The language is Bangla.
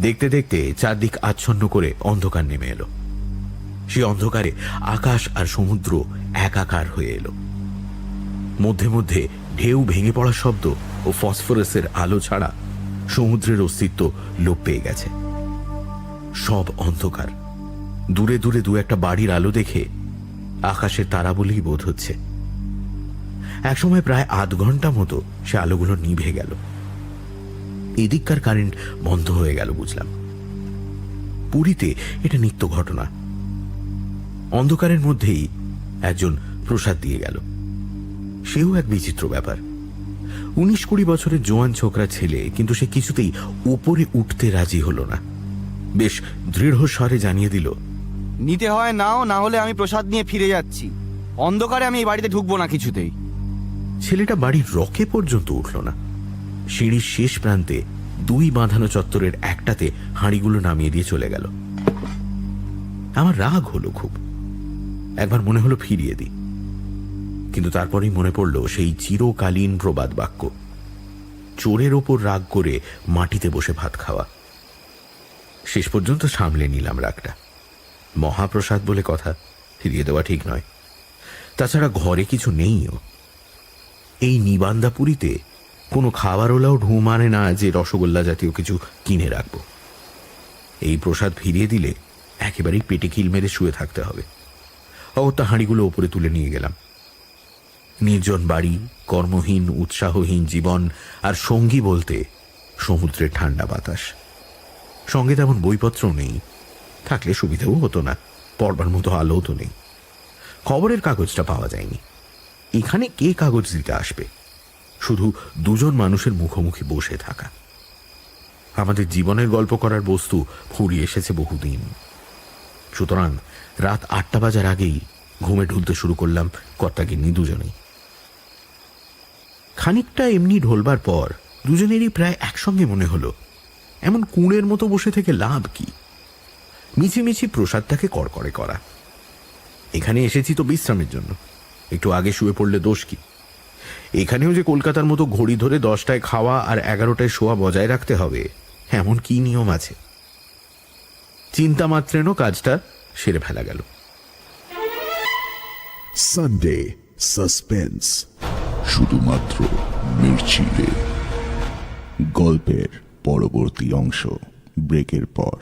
দেখতে দেখতে চারদিক আচ্ছন্ন করে অন্ধকার নেমে এলো। সেই অন্ধকারে আকাশ আর সমুদ্র একাকার হয়ে এলো। মধ্যে মধ্যে ঢেউ ভেঙে পড়ার শব্দ ও ফসফরাসের আলো ছাড়া সমুদ্রের অস্তিত্ব লোপ পেয়ে গেছে। সব অন্ধকার। দূরে দূরে দু একটা বাড়ির আলো দেখে আকাশের তারা বলেই বোধ হচ্ছে। একসময় প্রায় আধ ঘন্টা মতো সে আলোগুলো নিভে গেল। এদিককার কারেন্ট বন্ধ হয়ে গেল বুঝলাম। পুরীতে এটা নিত্য ঘটনা। অন্ধকারের মধ্যেই একজন প্রসাদ দিয়ে গেল। সেও এক বিচিত্র ব্যাপার। 19-20 বছরের জোয়ান ছোকরা ছেলে, কিন্তু সে কিছুতেই উপরে উঠতে রাজি হল না। বেশ দৃঢ় স্বরে জানিয়ে দিল, নিতে হয় নাও, না হলে আমি প্রসাদ নিয়ে ফিরে যাচ্ছি। অন্ধকারে আমি এই বাড়িতে ঢুকবো না কিছুতেই। ছেলেটা বাড়ির রকে পর্যন্ত উঠল না। সিঁড়ির শেষ প্রান্তে 2 বাঁধানো চত্বরের একটাতে হাঁড়িগুলো নামিয়ে দিয়ে চলে গেল। আমার রাগ হলো খুব। একবার মনে হলো ফিরিয়ে দিই, কিন্তু তারপরেই মনে পড়ল সেই চিরকালীন প্রবাদ বাক্য, চোরের ওপর রাগ করে মাটিতে বসে ভাত খাওয়া। শেষ পর্যন্ত সামলে নিলাম রাগটা। মহাপ্রসাদ বলে কথা, ফিরিয়ে দেওয়া ঠিক নয়। তাছাড়া ঘরে কিছু নেইও। এই নিবান্দাপুরীতে কোনো খাবারওয়ালাও ঢু মানে না যে রসগোল্লা জাতীয় কিছু কিনে রাখব। এই প্রসাদ ফিরিয়ে দিলে একেবারেই পেটে কিল মেরে শুয়ে থাকতে হবে। অগত্যা হাঁড়িগুলো ওপরে তুলে নিয়ে গেলাম। নির্জন বাড়ি, কর্মহীন উৎসাহহীন জীবন, আর সঙ্গী বলতে সমুদ্রের ঠান্ডা বাতাস। সঙ্গে তেমন বইপত্রও নেই। থাকলে সুবিধাও হতো না, পড়বার মতো আলোও তো নেই। খবরের কাগজটা পাওয়া যায়নি। এখানে কে কাগজ দিতে আসবে? শুধু 2 মানুষের মুখোমুখি বসে থাকা। আমাদের জীবনের গল্প করার বস্তু ফুরিয়ে এসেছে বহুদিন। সুতরাং রাত 8টা বাজার আগেই ঘুমে ঢুলতে শুরু করলাম কর্তাগিন্নি দুজনেই। খানিকটা এমনি ঢোলবার পর দুজনেরই প্রায় একসঙ্গে মনে হলো, এমন কুঁড়ের মতো বসে থেকে লাভ কি? মিছিমিছি প্রসাদটাকে কড়কড়ে করা। এখানে এসেছি তো বিশ্রামের জন্য, একটু আগে শুয়ে পড়লে দোষ কি? এখানেও যে কলকাতার মতো ঘড়ি ধরে 10টায় খাওয়া আর 11টায় শোয়া বজায় রাখতে হবে, এমন কি নিয়ম আছে? চিন্তা মাত্রেন কাজটা সেরে ফেলা গেল। সানডে সাসপেন্স, শুধুমাত্র মির্চিলে। গল্পের পরবর্তী অংশ ব্রেকের পর।